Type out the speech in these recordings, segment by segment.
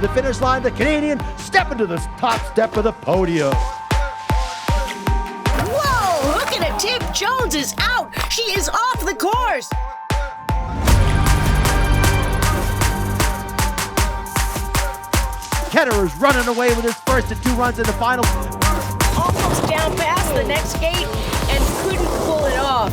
the finish line, the Canadian step into the top step of the podium. Whoa, look at it, Tip Jones is out. She is off the course. Ketterer is running away with his first of 2 runs in the final. Almost down past the next gate and couldn't pull it off.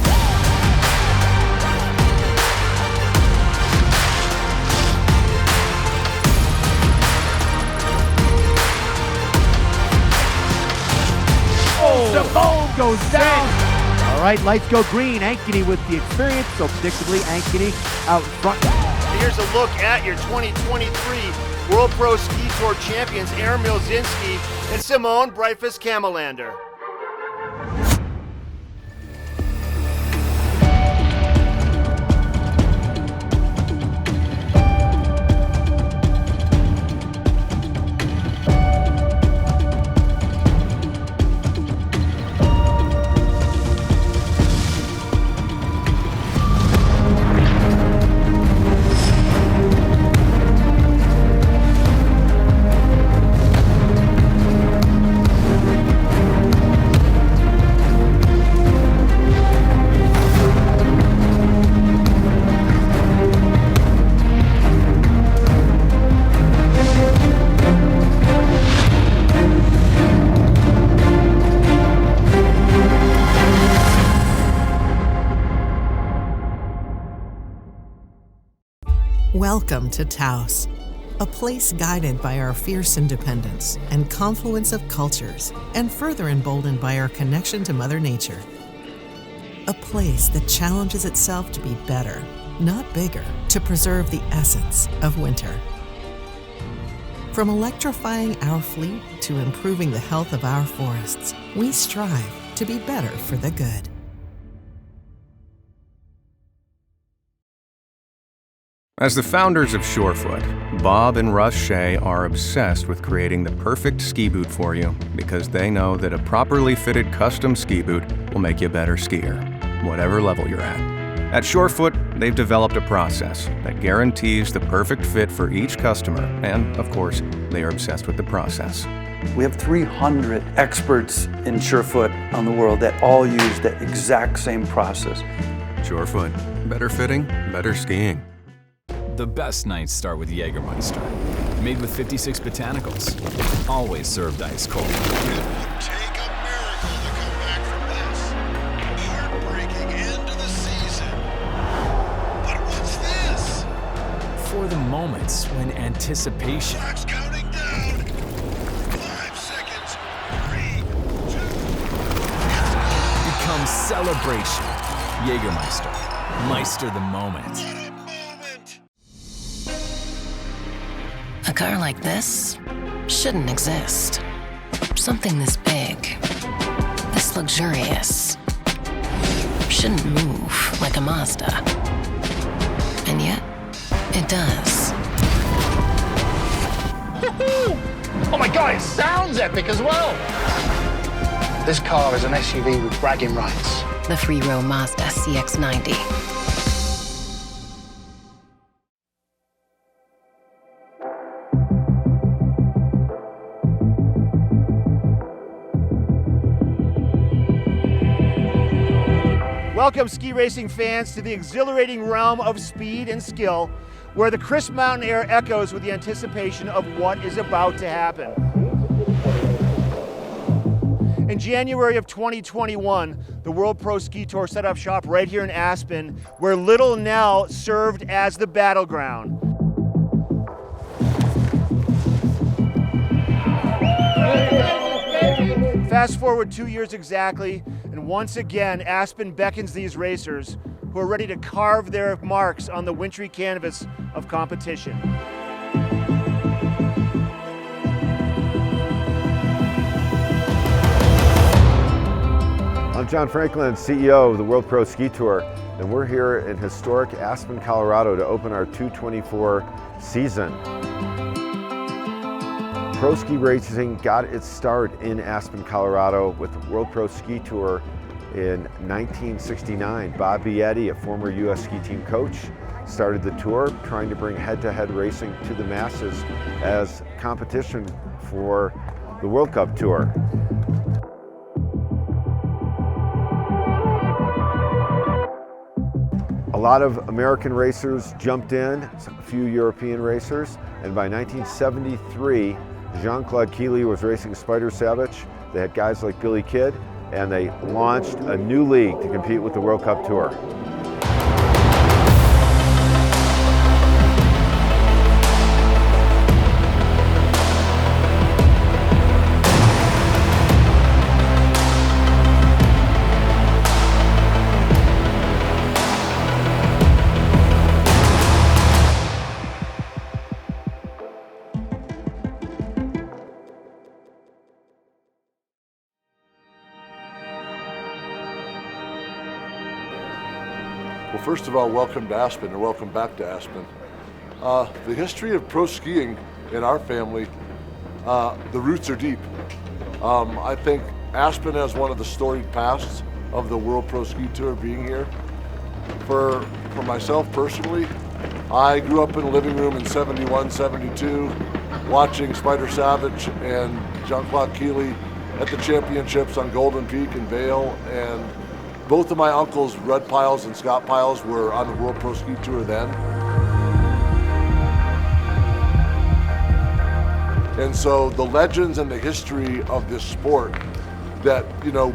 Oh, Simone goes down. All right, lights go green. Ankeny with the experience, so predictably Ankeny out in front. Here's a look at your 2023 World Pro Ski Tour champions Aaron Milzinski and Simone Breifus-Kamelander. Welcome to Taos, a place guided by our fierce independence and confluence of cultures, and further emboldened by our connection to Mother Nature. A place that challenges itself to be better, not bigger, to preserve the essence of winter. From electrifying our fleet to improving the health of our forests, we strive to be better for the good. As the founders of Surefoot, Bob and Russ Shea are obsessed with creating the perfect ski boot for you because they know that a properly fitted custom ski boot will make you a better skier, whatever level you're at. At Surefoot, they've developed a process that guarantees the perfect fit for each customer, and of course, they are obsessed with the process. We have 300 experts in Surefoot on the world that all use the exact same process. Surefoot, better fitting, better skiing. The best nights start with Jägermeister. Made with 56 botanicals. Always served ice cold. It would take a miracle to come back from this. Heartbreaking end to the season. But what's this? For the moments when anticipation Clock's counting down. 5 seconds. 3, 2, becomes celebration. Jägermeister. Meister the moment. A car like this shouldn't exist. Something this big, this luxurious, shouldn't move like a Mazda. And yet, it does. Oh my God, it sounds epic as well. This car is an SUV with bragging rights. The three-row Mazda CX-90. Welcome, ski racing fans, to the exhilarating realm of speed and skill, where the crisp mountain air echoes with the anticipation of what is about to happen. In January of 2021, the World Pro Ski Tour set up shop right here in Aspen, where Little Nell served as the battleground. Fast forward 2 years exactly, and once again, Aspen beckons these racers who are ready to carve their marks on the wintry canvas of competition. I'm John Franklin, CEO of the World Pro Ski Tour, and we're here in historic Aspen, Colorado to open our 224 season. Pro ski racing got its start in Aspen, Colorado with the World Pro Ski Tour in 1969. Bob Bietti, a former U.S. ski team coach, started the tour, trying to bring head-to-head racing to the masses as competition for the World Cup Tour. A lot of American racers jumped in, a few European racers, and by 1973, Jean-Claude Killy was racing Spider Savage. They had guys like Billy Kidd, and they launched a new league to compete with the World Cup Tour. Well, first of all, welcome to Aspen, or welcome back to Aspen. The history of pro skiing in our family, the roots are deep. I think Aspen has one of the storied pasts of the World Pro Ski Tour being here. For myself personally, I grew up in a living room in 71, 72, watching Spider Savage and Jean-Claude Killy at the championships on Golden Peak and Vail, and both of my uncles, Red Piles and Scott Piles, were on the World Pro Ski Tour then. And so the legends and the history of this sport that,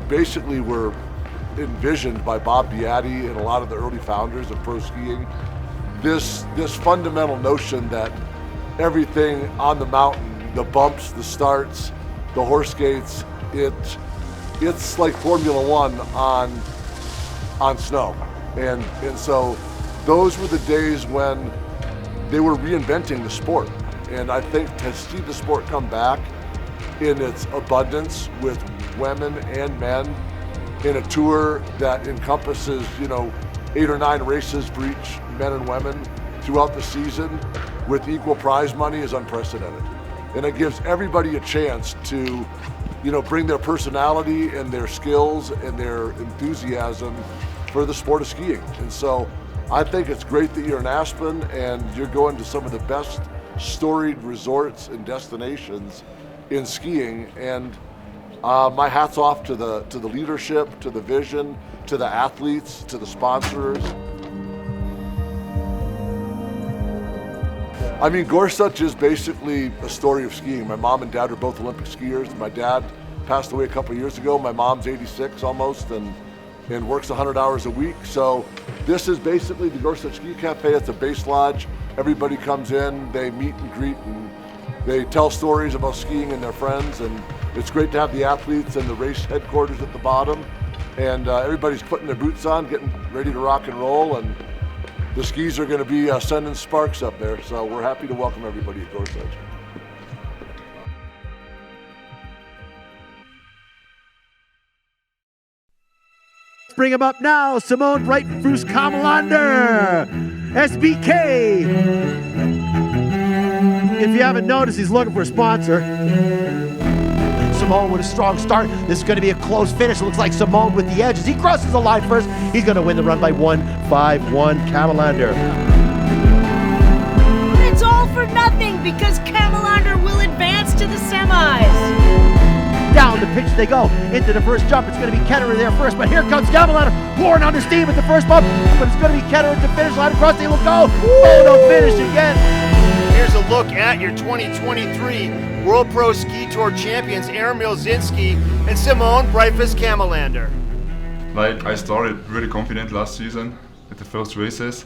basically were envisioned by Bob Beatty and a lot of the early founders of pro skiing, this fundamental notion that everything on the mountain, the bumps, the starts, the horse gates, it's like Formula One on snow. And so those were the days when they were reinventing the sport. And I think to see the sport come back in its abundance with women and men in a tour that encompasses, 8 or 9 races for each men and women throughout the season with equal prize money is unprecedented. And it gives everybody a chance to, bring their personality and their skills and their enthusiasm for the sport of skiing. And so I think it's great that you're in Aspen and you're going to some of the best storied resorts and destinations in skiing. And my hat's off to the leadership, to the vision, to the athletes, to the sponsors. I mean, Gorsuch is basically a story of skiing. My mom and dad are both Olympic skiers. My dad passed away a couple of years ago. My mom's 86 almost and works 100 hours a week. So this is basically the Gorsuch Ski Cafe. It's a base lodge. Everybody comes in, they meet and greet, and they tell stories about skiing and their friends. And it's great to have the athletes and the race headquarters at the bottom. And everybody's putting their boots on, getting ready to rock and roll. And the skis are going to be sending sparks up there. So we're happy to welcome everybody at Gorsuch. Let's bring him up now. Simone Breitenfuss Kamalander, SBK. If you haven't noticed, he's looking for a sponsor. Simone with a strong start. This is going to be a close finish. It looks like Simone with the edge. As he crosses the line first, he's going to win the run by 1:51. Kamalander. It's all for nothing because Kamalander will advance to the semis. Down the pitch they go. Into the first jump. It's going to be Ketterer there first, but here comes Kamalander pouring under steam at the first bump. But it's going to be Ketterer at the finish line. Across the will go. Oh, no finish again. Here's a look at your 2023 World Pro Ski Tour champions, Aaron Milzinski and Simone Breitenfuss Kamalander. Like, I started really confident last season at the first races.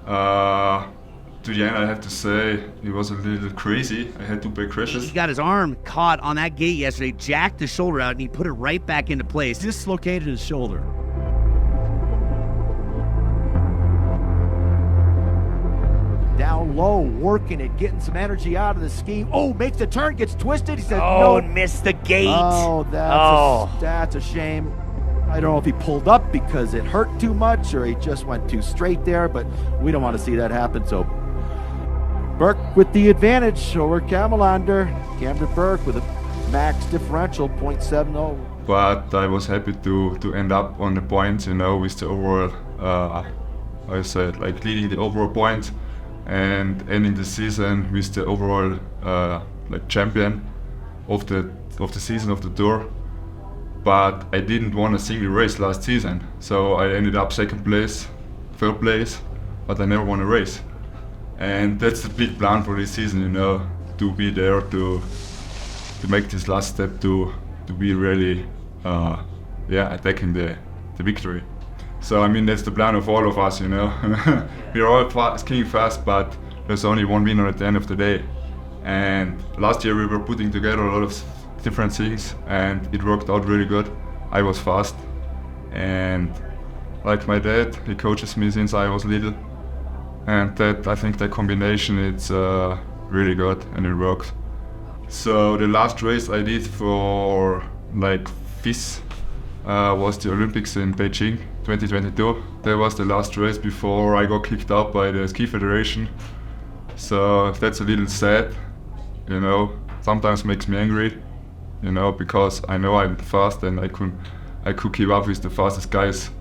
To the end, I have to say, it was a little crazy. I had 2 big crashes. He got his arm caught on that gate yesterday, jacked the shoulder out, and he put it right back into place. Dislocated his shoulder. Down low, working it, getting some energy out of the ski. Oh, makes the turn, gets twisted. He said, no. No, missed the gate. Oh, that's a shame. I don't know if he pulled up because it hurt too much or he just went too straight there, but we don't want to see that happen. So Burke with the advantage over Kamalander. Camden Burke with a max differential, 0.70. But I was happy to end up on the points, with the overall I said, like leading the overall points and ending the season with the overall like champion of the season of the tour. But I didn't win a single race last season, so I ended up second place, third place, but I never won a race. And that's the big plan for this season, you know, to be there to make this last step to be really attacking the victory. So I mean, that's the plan of all of us, you know. We're all skiing fast, but there's only one winner at the end of the day. And last year we were putting together a lot of different things, and it worked out really good. I was fast, and like my dad, he coaches me since I was little, and that I think that combination, it's really good and it works. So the last race I did for like FIS was the Olympics in Beijing 2022. That was the last race before I got kicked out by the Ski Federation. So that's a little sad, you know, sometimes makes me angry, you know, because I know I'm fast and I could keep up with the fastest guys,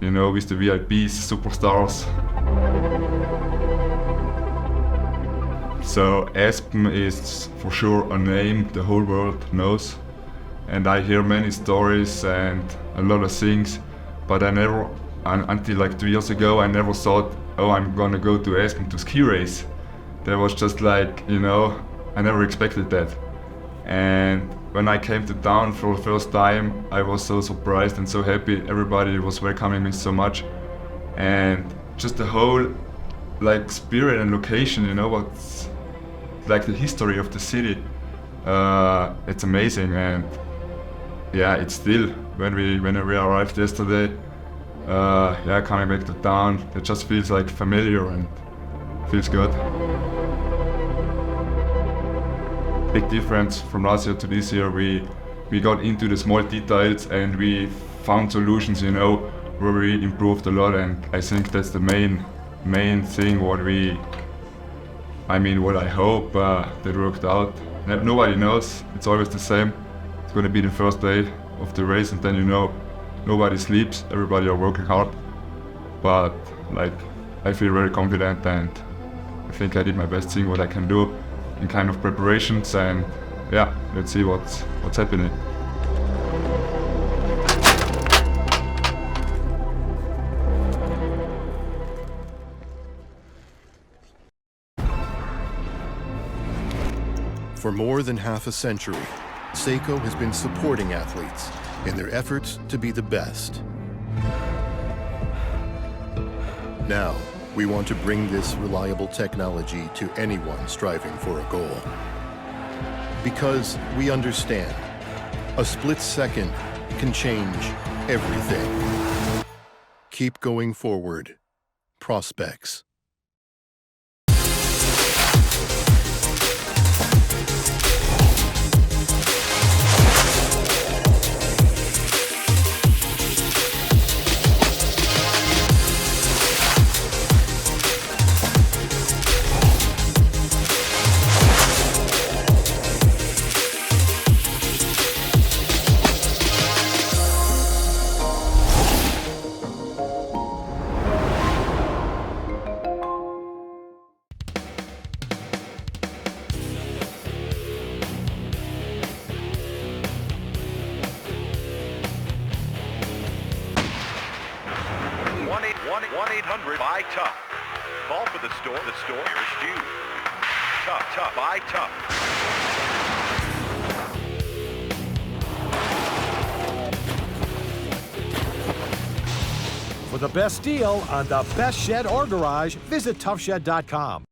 you know, with the VIPs, superstars. So Aspen is for sure a name the whole world knows, and I hear many stories and a lot of things, but I never, until like 2 years ago, I never thought, oh, I'm gonna go to Aspen to ski race. That was just like, you know, I never expected that. And when I came to town for the first time, I was so surprised and so happy. Everybody was welcoming me so much, and just the whole like spirit and location, you know, what's like the history of the city. It's amazing, and yeah, it's still when we arrived yesterday, coming back to town, it just feels like familiar and feels good. Big difference from last year to this year, we got into the small details and we found solutions, you know, where we improved a lot, and I think that's the main thing what I hope that worked out. Nobody knows, it's always the same. It's going to be the first day of the race, and then, you know, nobody sleeps, everybody are working hard. But like, I feel very confident, and I think I did my best thing what I can do in kind of preparations, and yeah, let's see what's happening. For more than half a century, Seiko has been supporting athletes in their efforts to be the best. Now, we want to bring this reliable technology to anyone striving for a goal. Because we understand, a split second can change everything. Keep going forward. Prospects. Buy Tough. Call for the store nearest you. Tough, buy Tough. For the best deal on the best shed or garage, visit toughshed.com.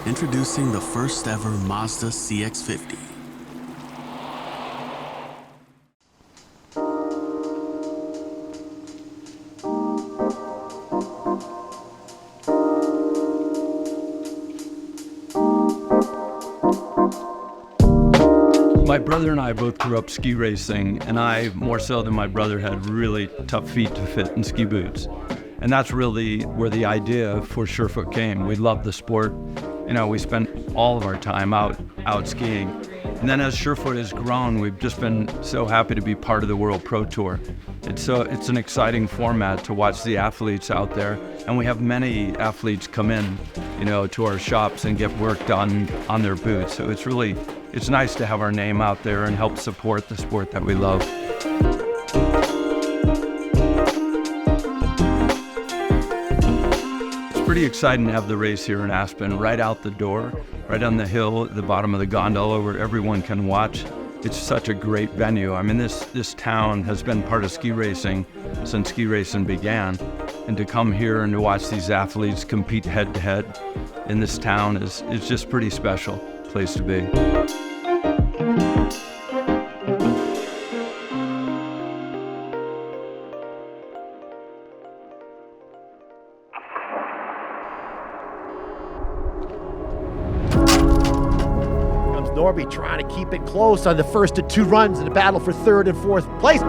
Introducing the first ever Mazda CX-50. My brother and I both grew up ski racing, and I, more so than my brother, had really tough feet to fit in ski boots. And that's really where the idea for Surefoot came. We love the sport. You know, we spent all of our time out skiing. And then as Surefoot has grown, we've just been so happy to be part of the World Pro Tour. It's an exciting format to watch the athletes out there. And we have many athletes come in, you know, to our shops and get work done on their boots. So it's nice to have our name out there and help support the sport that we love. Pretty exciting to have the race here in Aspen, right out the door, right on the hill at the bottom of the gondola where everyone can watch. It's such a great venue. I mean, this town has been part of ski racing since ski racing began, and to come here and to watch these athletes compete head to head in this town is just pretty special place to be. Norby trying to keep it close on the first of two runs in the battle for third and fourth place.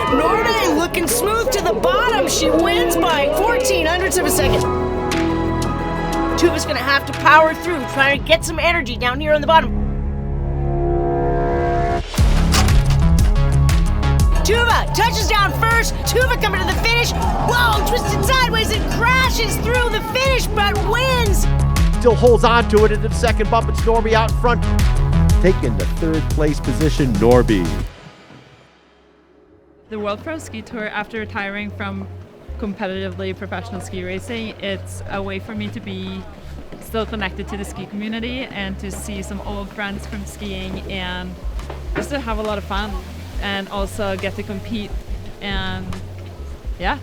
Norby looking smooth to the bottom. She wins by 0.14 of a second. Tuva's gonna have to power through, trying to get some energy down here on the bottom. Tuva touches down first. Tuva coming to the finish. Whoa, twisted sideways and crashes through the finish, but wins. Still holds on to it into the second bump. It's Norby out in front. Taking the third place position, Norby. The World Pro Ski Tour, after retiring from competitively professional ski racing, it's a way for me to be still connected to the ski community and to see some old friends from skiing and just to have a lot of fun and also get to compete and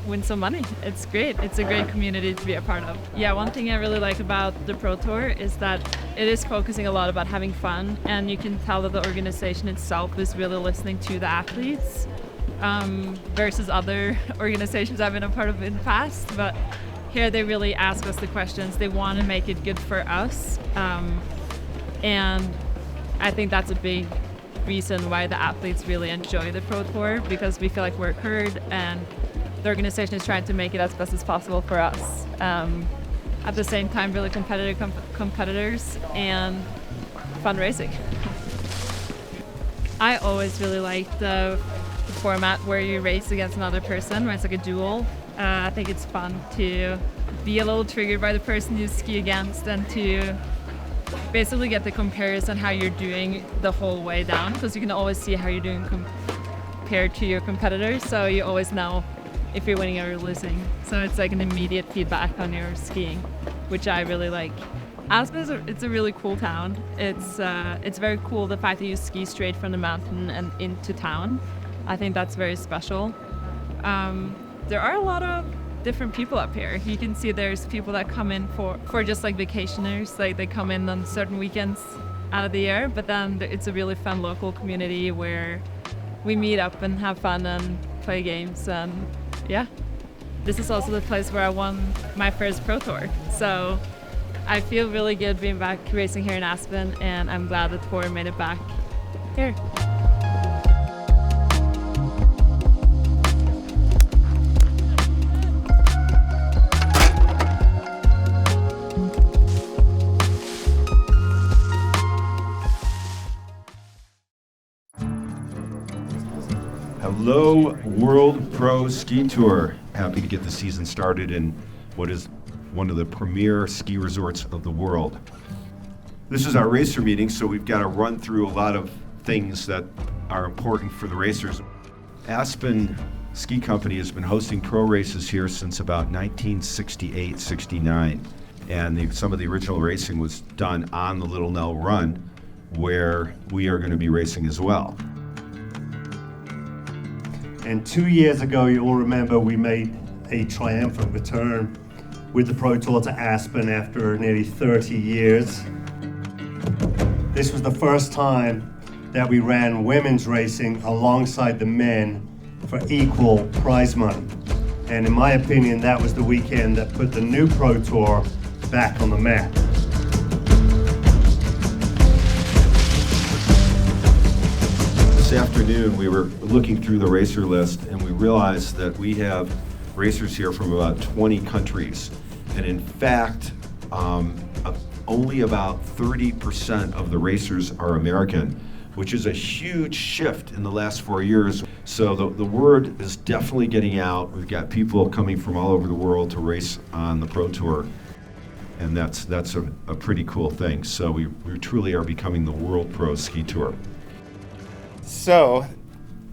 win some money. It's great. It's a great community to be a part of. Yeah, one thing I really like about the Pro Tour is that it is focusing a lot about having fun, and you can tell that the organization itself is really listening to the athletes versus other organizations I've been a part of in the past. But here they really ask us the questions. They want to make it good for us. And I think that's a big reason why the athletes really enjoy the Pro Tour, because we feel like we're heard and the organization is trying to make it as best as possible for us. At the same time, really competitive competitors and fun racing. I always really like the format where you race against another person, where it's like a duel. I think it's fun to be a little triggered by the person you ski against and to basically get the comparison how you're doing the whole way down, because you can always see how you're doing compared to your competitors, so you always know if you're winning or losing. So it's like an immediate feedback on your skiing, which I really like. Aspen it's a really cool town. It's very cool the fact that you ski straight from the mountain and into town. I think that's very special. There are a lot of different people up here. You can see there's people that come in for just like vacationers, like they come in on certain weekends out of the year, but then it's a really fun local community where we meet up and have fun and play games. And yeah, this is also the place where I won my first Pro Tour. So I feel really good being back racing here in Aspen, and I'm glad the tour made it back here. Hello, World Pro Ski Tour. Happy to get the season started in what is one of the premier ski resorts of the world. This is our racer meeting, so we've got to run through a lot of things that are important for the racers. Aspen Ski Company has been hosting pro races here since about 1968-69, and some of the original racing was done on the Little Nell Run, where we are going to be racing as well. And 2 years ago, you all remember, we made a triumphant return with the Pro Tour to Aspen after nearly 30 years. This was the first time that we ran women's racing alongside the men for equal prize money. And in my opinion, that was the weekend that put the new Pro Tour back on the map. This afternoon we were looking through the racer list and we realized that we have racers here from about 20 countries. And in fact, only about 30% of the racers are American, which is a huge shift in the last 4 years. So the word is definitely getting out. We've got people coming from all over the world to race on the Pro Tour. And that's a pretty cool thing. So we truly are becoming the World Pro Ski Tour. So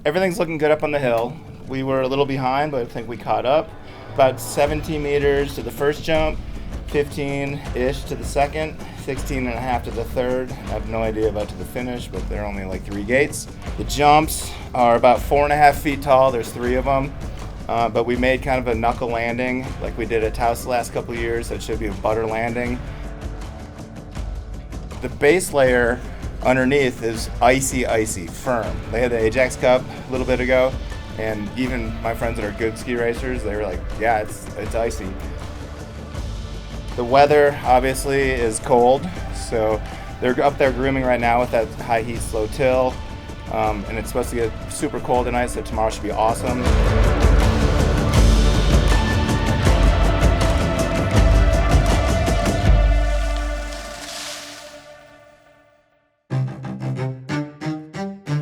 everything's looking good up on the hill. We were a little behind, but I think we caught up. About 17 meters to the first jump, 15-ish to the second, 16.5 to the third. I have no idea about to the finish, but they're only like 3 gates. The jumps are about 4.5 feet tall. There's 3 of them. But we made kind of a knuckle landing like we did at Taos the last couple of years, so it should be a butter landing. The base layer underneath is icy, firm. They had the Ajax Cup a little bit ago, and even my friends that are good ski racers, they were like, yeah, it's icy. The weather obviously is cold, so they're up there grooming right now with that high heat slow till, and it's supposed to get super cold tonight, so tomorrow should be awesome.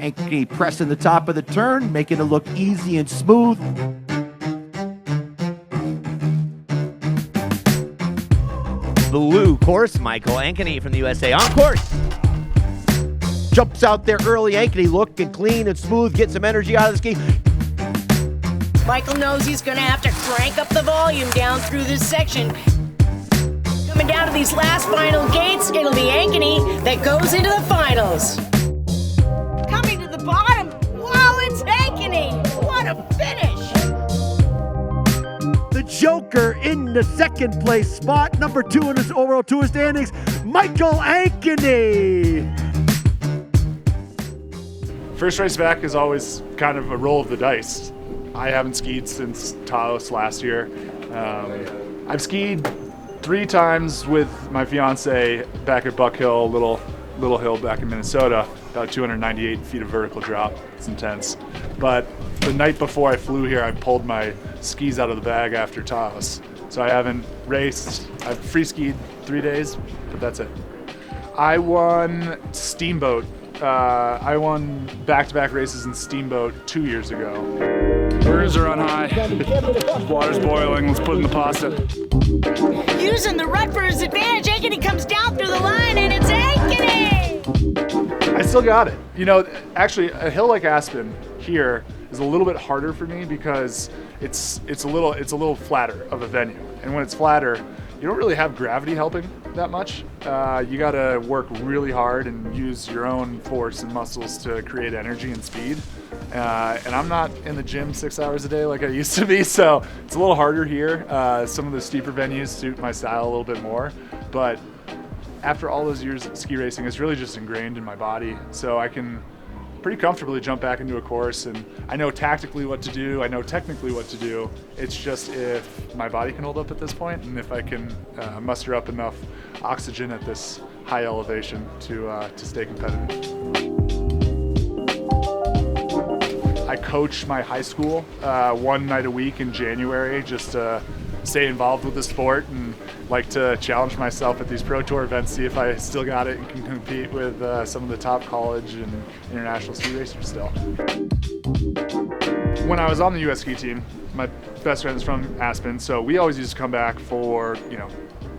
Ankeny pressing the top of the turn, making it look easy and smooth. Blue course, Michael Ankeny from the USA on course. Jumps out there early, Ankeny looking clean and smooth, get some energy out of the ski. Michael knows he's gonna have to crank up the volume down through this section. Coming down to these last final gates, it'll be Ankeny that goes into the finals. Coming to the bottom, wow, it's Ankeny! What a finish! The Joker in the second place spot, number 2 in his overall tour standings, Michael Ankeny. First race back is always kind of a roll of the dice. I haven't skied since Taos last year. I've skied 3 times with my fiance back at Buck Hill, little hill back in Minnesota, about 298 feet of vertical drop. It's intense. But the night before I flew here, I pulled my skis out of the bag after Taos. So I haven't raced. I've free skied 3 days, but that's it. I won Steamboat. I won back-to-back races in Steamboat 2 years ago. Burgers are on high. Water's boiling. Let's put it in the pasta. Using the rut for his advantage, Ankeny comes down through the line, and it's Ankeny! I still got it. You know, actually, a hill like Aspen here is a little bit harder for me because it's a little flatter of a venue, and when it's flatter, you don't really have gravity helping that much. You got to work really hard and use your own force and muscles to create energy and speed. And I'm not in the gym 6 hours a day like I used to be, so it's a little harder here. Some of the steeper venues suit my style a little bit more, but after all those years of ski racing, it's really just ingrained in my body, so I can pretty comfortably jump back into a course, and I know tactically what to do, I know technically what to do. It's just if my body can hold up at this point, and if I can muster up enough oxygen at this high elevation to stay competitive. I coach my high school 1 night a week in January just to stay involved with the sport and like to challenge myself at these Pro Tour events, see if I still got it and can compete with some of the top college and international ski racers still. When I was on the US ski team, my best friend is from Aspen, so we always used to come back for,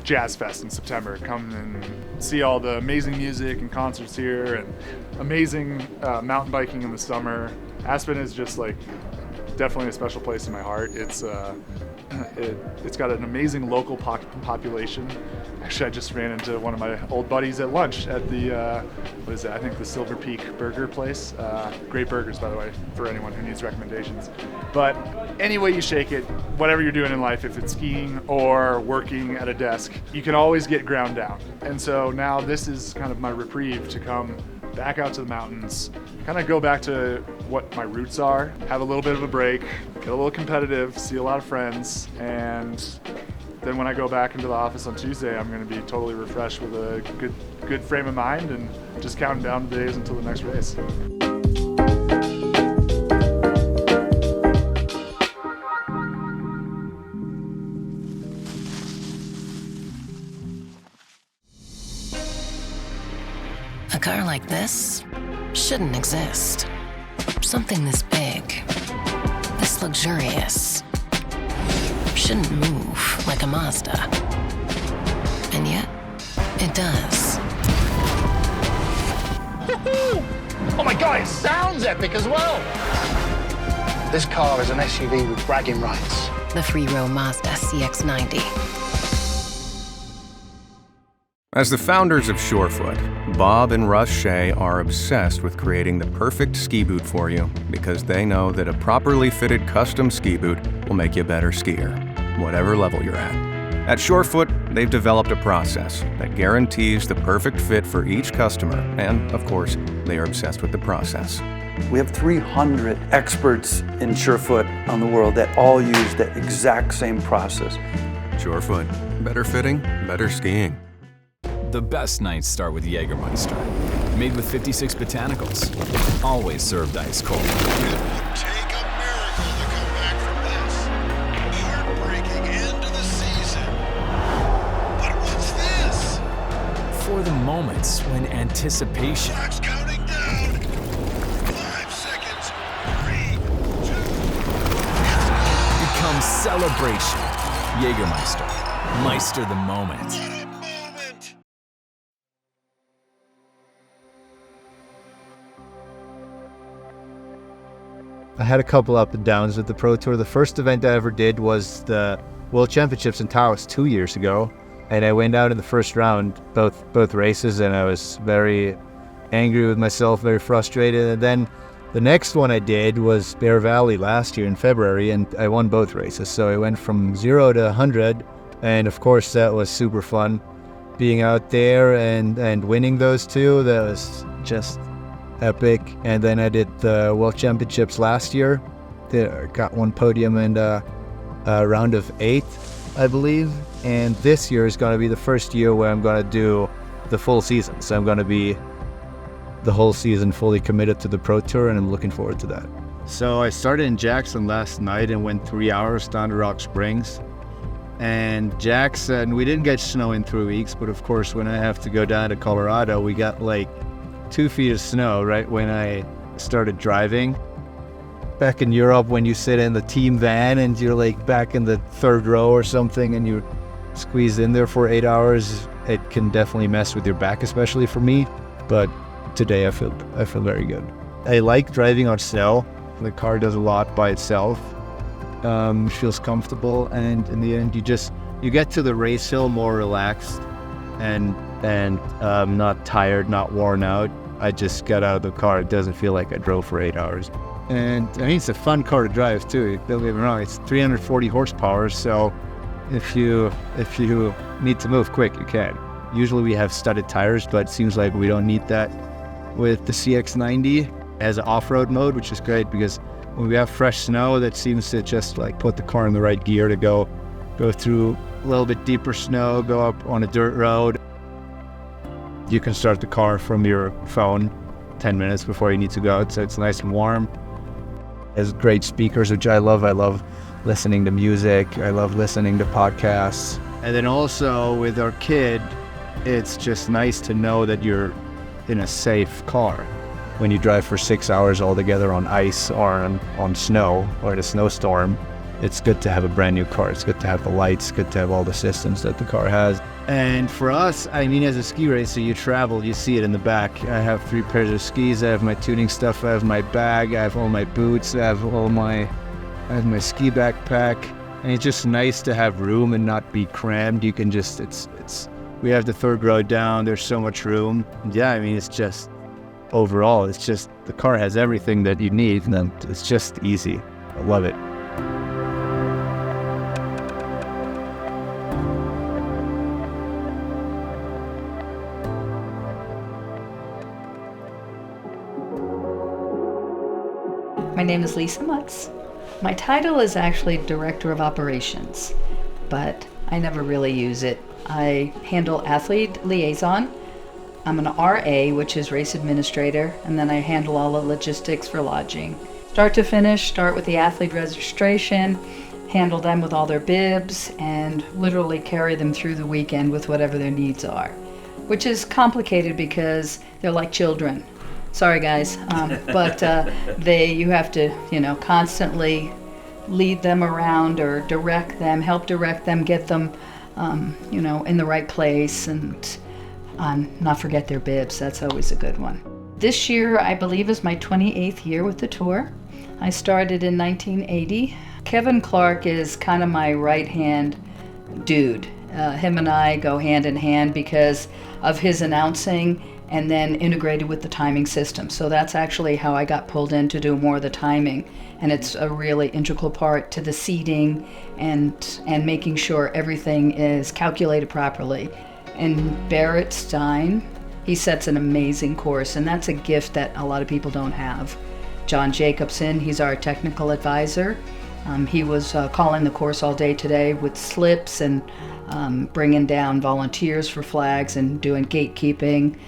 Jazz Fest in September, come and see all the amazing music and concerts here and amazing mountain biking in the summer. Aspen is just like definitely a special place in my heart. It's got an amazing local population. Actually, I just ran into one of my old buddies at lunch at the, I think the Silver Peak Burger place. Great burgers, by the way, for anyone who needs recommendations. But any way you shake it, whatever you're doing in life, if it's skiing or working at a desk, you can always get ground down. And so now this is kind of my reprieve to come back out to the mountains, kind of go back to what my roots are, have a little bit of a break, get a little competitive, see a lot of friends, and then when I go back into the office on Tuesday, I'm going to be totally refreshed with a good frame of mind and just counting down the days until the next race. A car like this shouldn't exist. Something this big, this luxurious, shouldn't move like a Mazda. And yet, it does. Oh my God, it sounds epic as well. This car is an SUV with bragging rights. The three-row Mazda CX-90. As the founders of Surefoot, Bob and Russ Shea are obsessed with creating the perfect ski boot for you because they know that a properly fitted custom ski boot will make you a better skier, whatever level you're at. At Surefoot, they've developed a process that guarantees the perfect fit for each customer, and of course, they are obsessed with the process. We have 300 experts in Surefoot on the world that all use the exact same process. Surefoot, better fitting, better skiing. The best nights start with Jägermeister. Made with 56 botanicals. Always served ice cold. Take a miracle to come back from this. Heartbreaking end to the season. But what's this? For the moments when anticipation Clock's counting down. 5 seconds. 3, 2, becomes celebration. Jägermeister. Meister the moment. I had a couple up and downs with the Pro Tour. The first event I ever did was the World Championships in Taos 2 years ago. And I went out in the first round, both races, and I was very angry with myself, very frustrated. And then the next one I did was Bear Valley last year in February, and I won both races. So I went from 0 to 100, and of course that was super fun. Being out there and winning those two, that was just epic. And then I did the World Championships last year. Got one podium and a round of 8, I believe. And this year is going to be the first year where I'm going to do the full season. So I'm going to be the whole season fully committed to the Pro Tour, and I'm looking forward to that. So I started in Jackson last night and went 3 hours down to Rock Springs. And Jackson, we didn't get snow in 3 weeks, but of course when I have to go down to Colorado, we got like 2 feet of snow right when I started driving. Back in Europe, when you sit in the team van and you're like back in the 3rd row or something and you're squeezed in there for 8 hours, it can definitely mess with your back, especially for me. But today I feel very good. I like driving on snow. The car does a lot by itself. Feels comfortable, and in the end you get to the race hill more relaxed and not tired, not worn out. I just got out of the car. It doesn't feel like I drove for 8 hours. And I mean, it's a fun car to drive too. Don't get me wrong, it's 340 horsepower, so if you need to move quick, you can. Usually we have studded tires, but it seems like we don't need that with the CX-90. It has an off-road mode, which is great because when we have fresh snow, that seems to just like put the car in the right gear to go through a little bit deeper snow, go up on a dirt road. You can start the car from your phone 10 minutes before you need to go out, so it's nice and warm. It has great speakers, which I love. I love listening to music. I love listening to podcasts. And then also with our kid, it's just nice to know that you're in a safe car. When you drive for 6 hours all together on ice or on snow or in a snowstorm, it's good to have a brand new car. It's good to have the lights, good to have all the systems that the car has. And for us, I mean, as a ski racer, you travel, you see it in the back. I have 3 pairs of skis, I have my tuning stuff, I have my bag, I have all my boots, I have my ski backpack. And it's just nice to have room and not be crammed. You can just, we have the 3rd row down, there's so much room. Yeah, I mean, it's just, overall, it's just, the car has everything that you need, and it's just easy. I love it. My name is Lisa Mutz. My title is actually Director of Operations, but I never really use it. I handle athlete liaison. I'm an RA, which is race administrator, and then I handle all the logistics for lodging. Start to finish, start with the athlete registration, handle them with all their bibs, and literally carry them through the weekend with whatever their needs are. which is complicated because they're like children. Sorry, guys, but you have to, constantly lead them around or direct them, help direct them, get them, in the right place, and not forget their bibs. That's always a good one. This year, I believe, is my 28th year with the tour. I started in 1980. Kevin Clark is kind of my right-hand dude. Him and I go hand in hand because of his announcing and then integrated with the timing system. So that's actually how I got pulled in to do more of the timing. And it's a really integral part to the seating and making sure everything is calculated properly. And Barrett Stein, he sets an amazing course, and that's a gift that a lot of people don't have. John Jacobson, he's our technical advisor. He was calling the course all day today with slips and bringing down volunteers for flags and doing gatekeeping.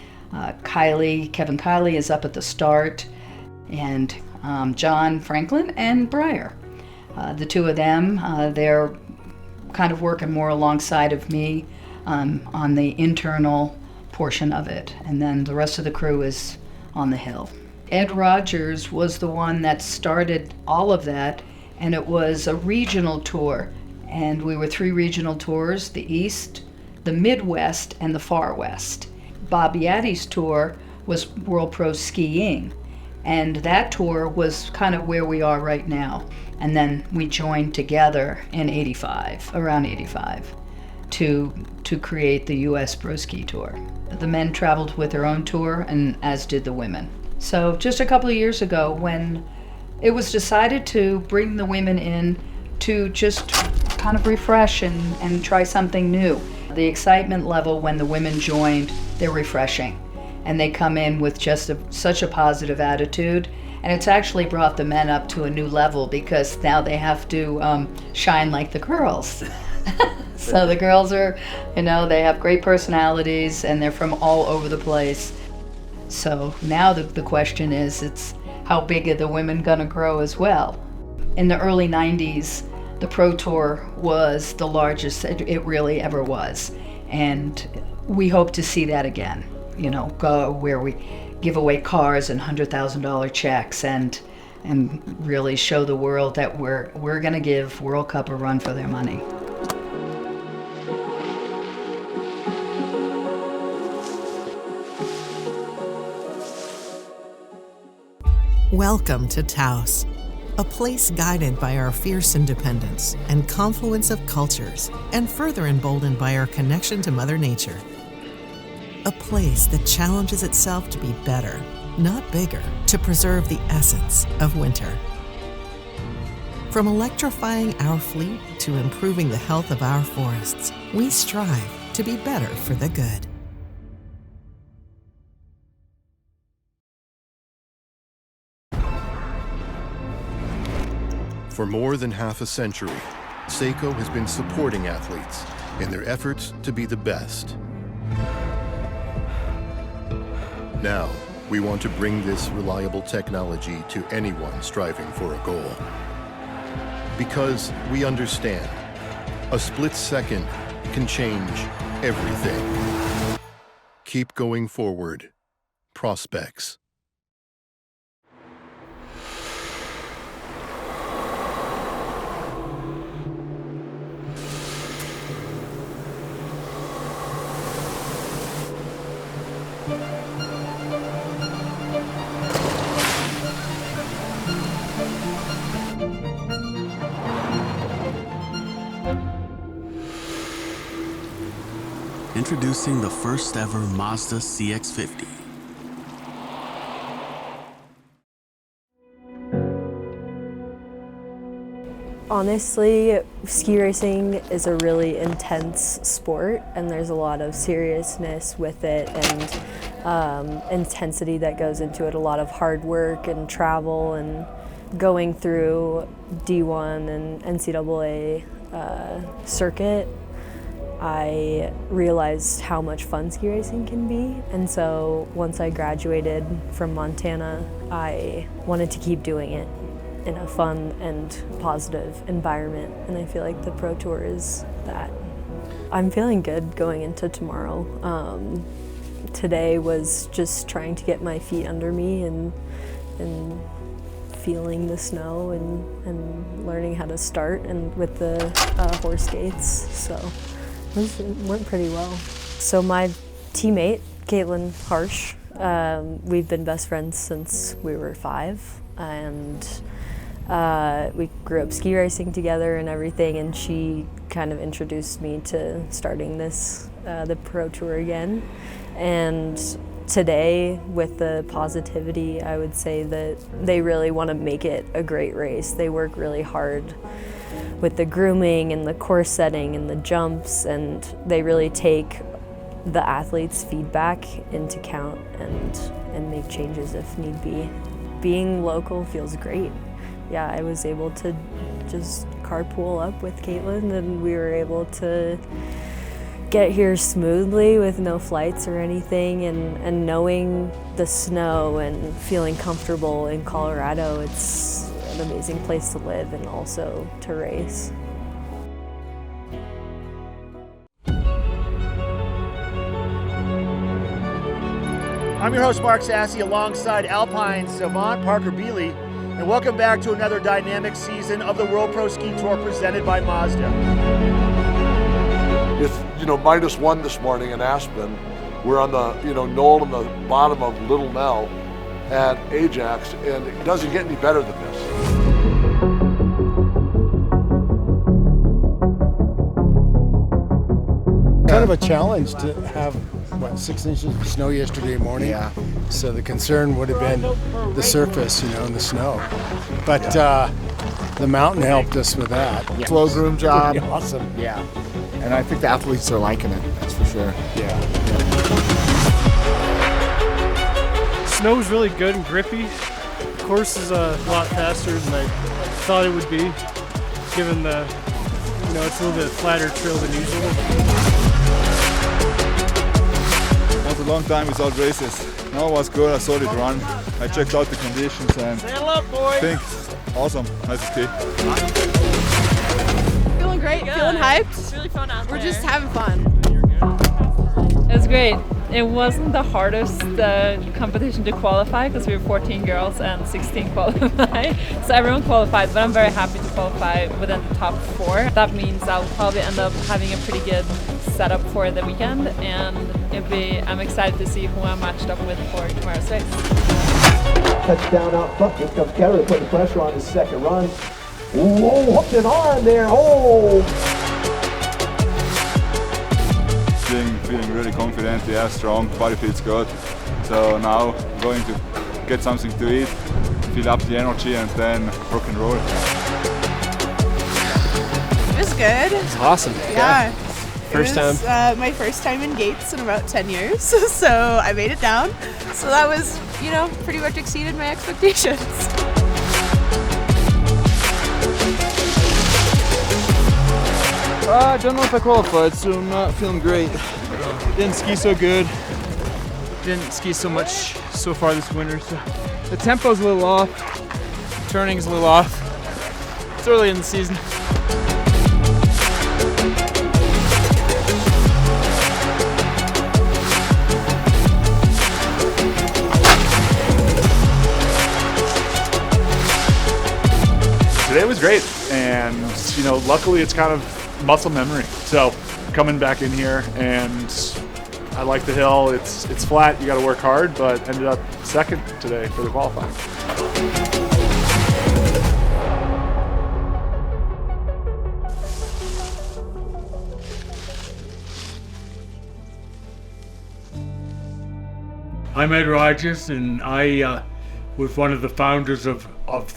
Kevin Kiley is up at the start, and John Franklin and Breyer. The two of them, they're kind of working more alongside of me on the internal portion of it, and then the rest of the crew is on the hill. Ed Rogers was the one that started all of that, and it was a regional tour, and we were 3 regional tours: the East, the Midwest, and the Far West. Bob Yaddy's tour was World Pro Skiing, and that tour was kind of where we are right now. And then we joined together in around 85, to create the US Pro Ski Tour. The men traveled with their own tour, and as did the women. So just a couple of years ago, when it was decided to bring the women in to just kind of refresh and try something new. The excitement level when the women joined, they're refreshing. And they come in with just such a positive attitude. And it's actually brought the men up to a new level because now they have to shine like the girls. So the girls are, they have great personalities and they're from all over the place. So now the question is, it's how big are the women gonna grow as well? In the early 90s, the Pro Tour was the largest it really ever was. And we hope to see that again, go where we give away cars and $100,000 checks and really show the world that we're gonna give World Cup a run for their money. Welcome to Taos, a place guided by our fierce independence and confluence of cultures, and further emboldened by our connection to Mother Nature. A place that challenges itself to be better, not bigger, to preserve the essence of winter. From electrifying our fleet to improving the health of our forests, we strive to be better for the good. For more than half a century, Seiko has been supporting athletes in their efforts to be the best. Now, we want to bring this reliable technology to anyone striving for a goal. Because we understand, a split second can change everything. Keep going forward. Prospects. Introducing the first ever Mazda CX-50. Honestly, ski racing is a really intense sport, and there's a lot of seriousness with it and intensity that goes into it, a lot of hard work and travel, and going through D1 and NCAA circuit, I realized how much fun ski racing can be. And so once I graduated from Montana, I wanted to keep doing it in a fun and positive environment. And I feel like the Pro Tour is that. I'm feeling good going into tomorrow. today was just trying to get my feet under me and feeling the snow and learning how to start and with the horse gates. So it went pretty well. So my teammate, Caitlin Harsh, we've been best friends since we were 5, and we grew up ski racing together and everything, and she kind of introduced me to starting this, the Pro Tour again. And today, with the positivity, I would say that they really want to make it a great race. They work really hard with the grooming and the course setting and the jumps, and they really take the athletes' feedback into account and make changes if need be. Being local feels great. Yeah, I was able to just carpool up with Caitlin, and we were able to get here smoothly with no flights or anything, and knowing the snow and feeling comfortable in Colorado, it's an amazing place to live and also to race. I'm your host, Mark Sassy, alongside Alpine savant Parker Bealey, and welcome back to another dynamic season of the World Pro Ski Tour presented by Mazda. It's, -1 this morning in Aspen. We're on the, knoll in the bottom of Little Nell at Ajax, and it doesn't get any better than this. Kind of a challenge to have, 6 inches of snow yesterday morning. Yeah. So the concern would have been the surface, and the snow. But the mountain helped us with that. Yeah. Slow groom job. Pretty awesome. Yeah. And I think the athletes are liking it, that's for sure. Yeah. Snow's really good and grippy. The course is a lot faster than I thought it would be, given the, it's a little bit flatter trail than usual. It was a long time without races. Now it was good, I saw it run. I checked out the conditions and I think awesome, nice to ski. Feeling great, Good. feeling hyped. It's really fun out We're there. just having fun. It was great. It wasn't the hardest competition to qualify because we were 14 girls and 16 qualified. So everyone qualified, but I'm very happy to qualify within the top 4. That means I'll probably end up having a pretty good setup for the weekend, and I'm excited to see who I'm matched up with for tomorrow's race. Touchdown out front. Here comes Keller putting pressure on his second run. Whoa, hooked an arm there. Oh! Feeling really confident, yeah, strong, body feels good. So now I'm going to get something to eat, fill up the energy, and then rock and roll. It was good. It's awesome. Yeah. First it was, my first time in gates in about 10 years, so I made it down. So that was, pretty much exceeded my expectations. I don't know if I qualified, so I'm not feeling great. Didn't ski so good. Didn't ski so much so far this winter. So the tempo's a little off. Turning's a little off. It's early in the season. Today was great, and luckily it's kind of muscle memory. So coming back in here, and I like the hill. It's flat. You got to work hard, but ended up second today for the qualifying. I'm Ed Rogers, and I was one of the founders of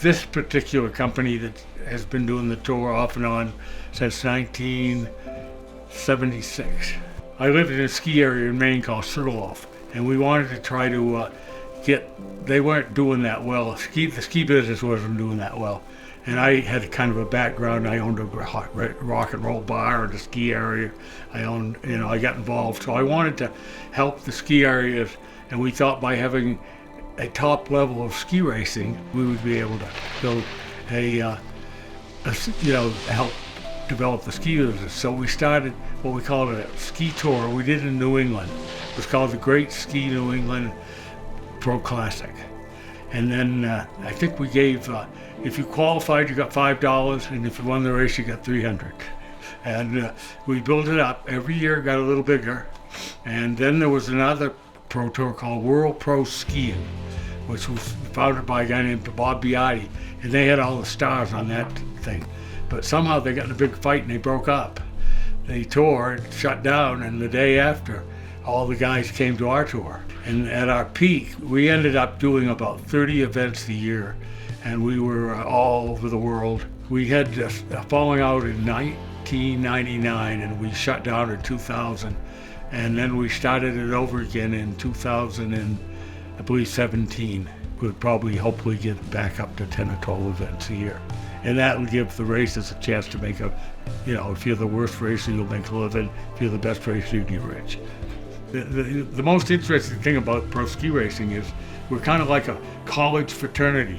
this particular company that has been doing the tour off and on since 1976. I lived in a ski area in Maine called Sugarloaf, and we wanted to try to they weren't doing that well. The ski business wasn't doing that well. And I had kind of a background. I owned a rock and roll bar in the ski area. I got involved. So I wanted to help the ski areas, and we thought by having a top level of ski racing, we would be able to build help develop the ski business. So we started what we called a ski tour. We did in New England. It was called the Great Ski New England Pro Classic. And then I think we gave, if you qualified, you got $5, and if you won the race, you got $300. And we built it up. Every year it got a little bigger. And then there was another pro tour called World Pro Skiing, which was founded by a guy named Bob Biotti. And they had all the stars on that thing. But somehow they got in a big fight and they broke up. They toured, shut down, and the day after, all the guys came to our tour. And at our peak, we ended up doing about 30 events a year, and we were all over the world. We had a falling out in 1999, and we shut down in 2000, and then we started it over again in 2000 and I believe 17. We'd probably hopefully get back up to 10 or 12 events a year. And that will give the racers a chance to make a, if you're the worst racer, you'll make a living. If you're the best racer, you get rich. The most interesting thing about pro ski racing is we're kind of like a college fraternity.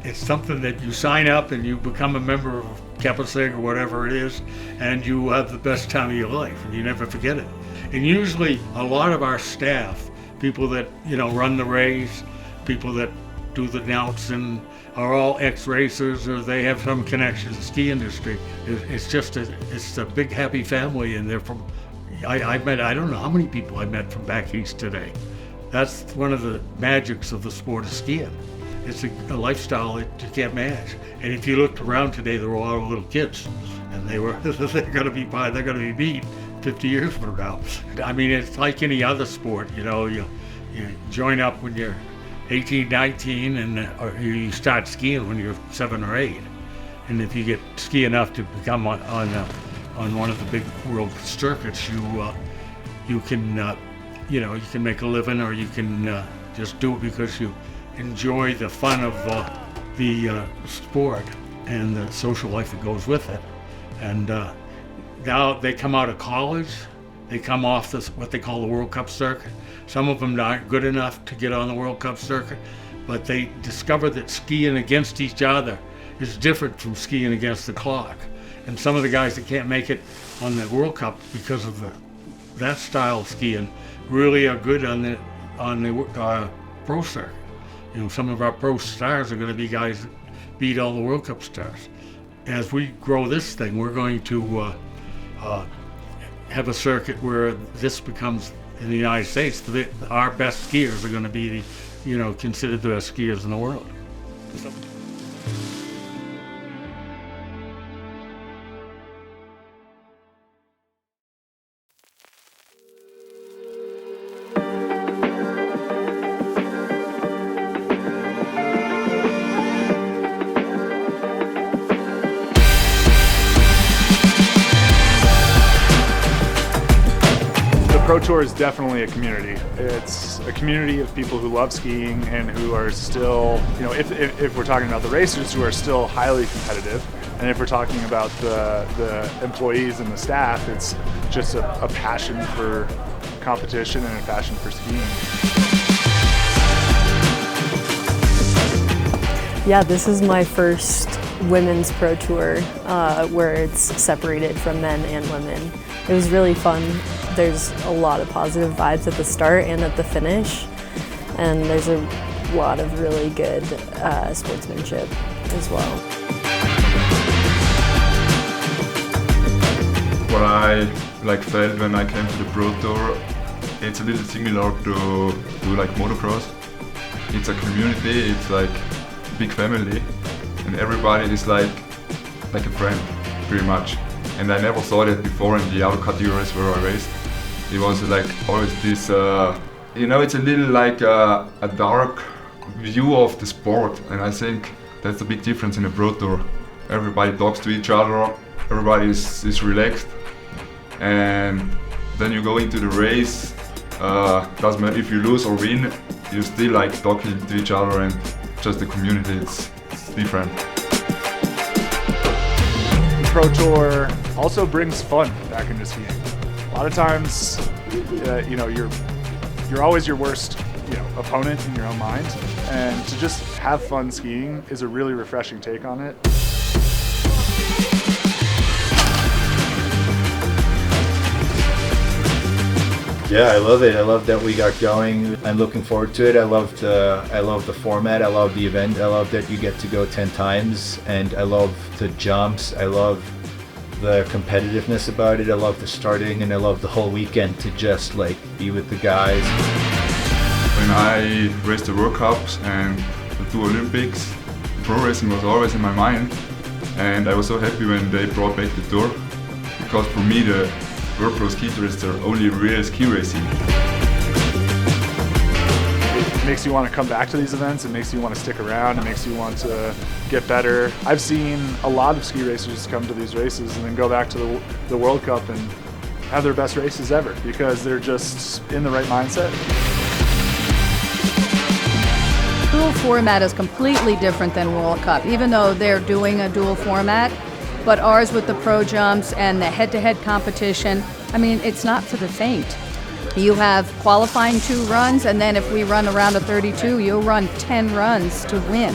It's something that you sign up and you become a member of Kappa Sig or whatever it is, and you have the best time of your life, and you never forget it. And usually a lot of our staff, people that run the race, people that do the announcing, are all ex-racers, or they have some connection to the ski industry. It's a big happy family, and they're from. I don't know how many people I met from back east today. That's one of the magics of the sport of skiing. It's a lifestyle that you can't match. And if you looked around today, there were a lot of little kids, and they're going to be beat 50 years from now. I mean, it's like any other sport. You join up when you're 18, 19, or you start skiing when you're 7 or 8. And if you get ski enough to become on one of the big world circuits, you can make a living, or you can just do it because you enjoy the fun of the sport and the social life that goes with it. And now they come out of college, they come off what they call the World Cup circuit. Some of them aren't good enough to get on the World Cup circuit, but they discover that skiing against each other is different from skiing against the clock. And some of the guys that can't make it on the World Cup because of that style of skiing really are good on the pro circuit. Some of our pro stars are going to be guys that beat all the World Cup stars. As we grow this thing, we're going to have a circuit where this becomes, in the United States, our best skiers are going to be considered the best skiers in the world. Pro Tour is definitely a community. It's a community of people who love skiing and who are still, if we're talking about the racers, who are still highly competitive, and if we're talking about the employees and the staff, it's just a passion for competition and a passion for skiing. Yeah, this is my first women's pro tour where it's separated from men and women. It was really fun. There's a lot of positive vibes at the start and at the finish, and there's a lot of really good sportsmanship as well. What I felt when I came to the Pro Tour, it's a little similar to motocross. It's a community, it's like a big family, and everybody is like a friend, pretty much. And I never saw that before in the other categories where I raced. It was always this, it's a little a dark view of the sport, and I think that's the big difference in the Pro Tour. Everybody talks to each other, everybody is relaxed, and then you go into the race, doesn't matter if you lose or win, you still talking to each other, and just the community, it's different. The Pro Tour also brings fun back into skiing. A lot of times, you're always your worst, opponent in your own mind, and to just have fun skiing is a really refreshing take on it. Yeah, I love it. I love that we got going. I'm looking forward to it. I love the format. I love the event. I love that you get to go 10 times, and I love the jumps. I love the competitiveness about it. I love the starting, and I love the whole weekend to just like be with the guys. When I raced the World Cups and the two Olympics, pro racing was always in my mind, and I was so happy when they brought back the tour, because for me the World Pro Ski Tour is the only real ski racing. It makes you want to come back to these events, it makes you want to stick around, it makes you want to get better. I've seen a lot of ski racers come to these races and then go back to the World Cup and have their best races ever because they're just in the right mindset. Dual format is completely different than World Cup, even though they're doing a dual format. But ours with the pro jumps and the head-to-head competition, I mean, it's not for the faint. You have qualifying 2 runs, and then if we run around a 32, you'll run 10 runs to win.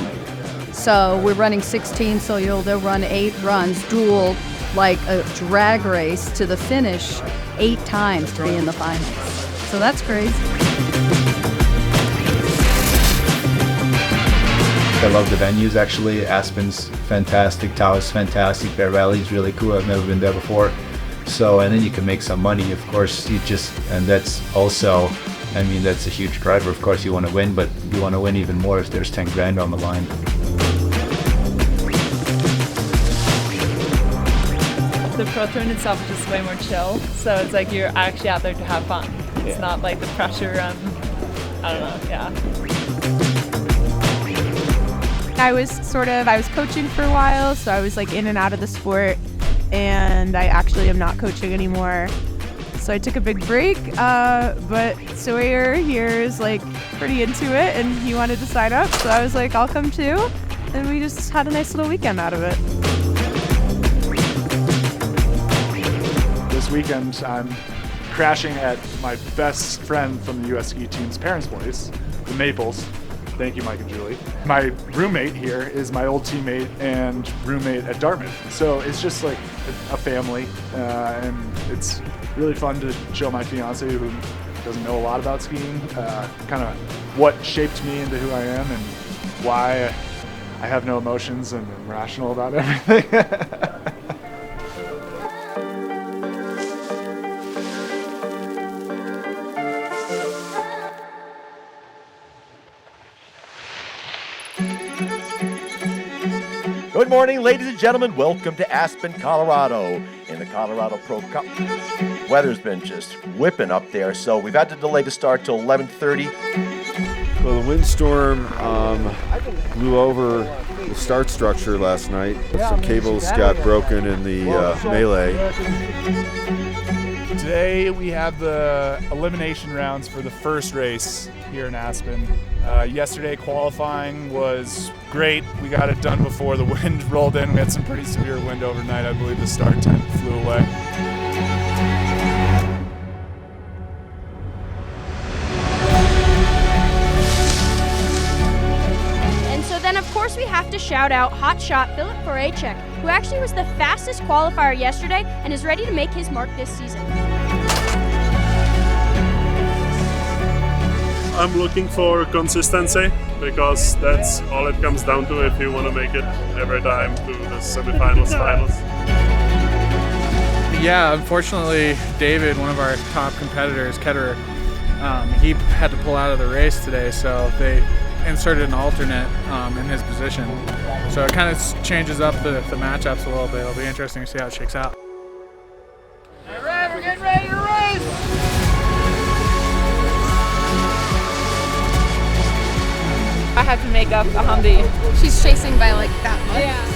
So we're running 16, so they'll run 8 runs, dual, like a drag race to the finish 8 times to be in the finals. So that's crazy. I love the venues actually. Aspen's fantastic, Taos fantastic, Bear Valley's really cool. I've never been there before. So, and then you can make some money, of course. And that's also, I mean, that's a huge driver. Of course you want to win, but you want to win even more if there's 10 grand on the line. The pro tour in itself is just way more chill, so it's like you're actually out there to have fun. It's not like the pressure and, I don't know, yeah. I was coaching for a while, so I was like in and out of the sport, and I actually am not coaching anymore. So I took a big break, but Sawyer here is like pretty into it, and he wanted to sign up, so I was like, I'll come too, and we just had a nice little weekend out of it. This weekend, I'm crashing at my best friend from the U.S. ski team's parents' place, the Maples. Thank you, Mike and Julie. My roommate here is my old teammate and roommate at Dartmouth. So it's just like a family, and it's really fun to show my fiance, who doesn't know a lot about skiing, kind of what shaped me into who I am and why I have no emotions and am rational about everything. Good morning, ladies and gentlemen. Welcome to Aspen, Colorado in the Colorado Pro Cup. Weather's been just whipping up there, so we've had to delay the start till 11:30. Well, the windstorm blew over the start structure last night. Some cables got broken in the melee. Today we have the elimination rounds for the first race here in Aspen. Yesterday qualifying was great. We got it done before the wind rolled in. We had some pretty severe wind overnight. I believe the start tent flew away. And so then of course we have to shout out hotshot Philip Korachek, who actually was the fastest qualifier yesterday and is ready to make his mark this season. I'm looking for consistency, because that's all it comes down to if you want to make it every time to the semifinals, finals. Yeah, unfortunately, David, one of our top competitors, Ketterer, he had to pull out of the race today, so they inserted an alternate in his position. So it kind of changes up the matchups a little bit. It'll be interesting to see how it shakes out. All right, we're getting ready to race! I have to make up a Humvee. She's chasing by like that much. Yeah.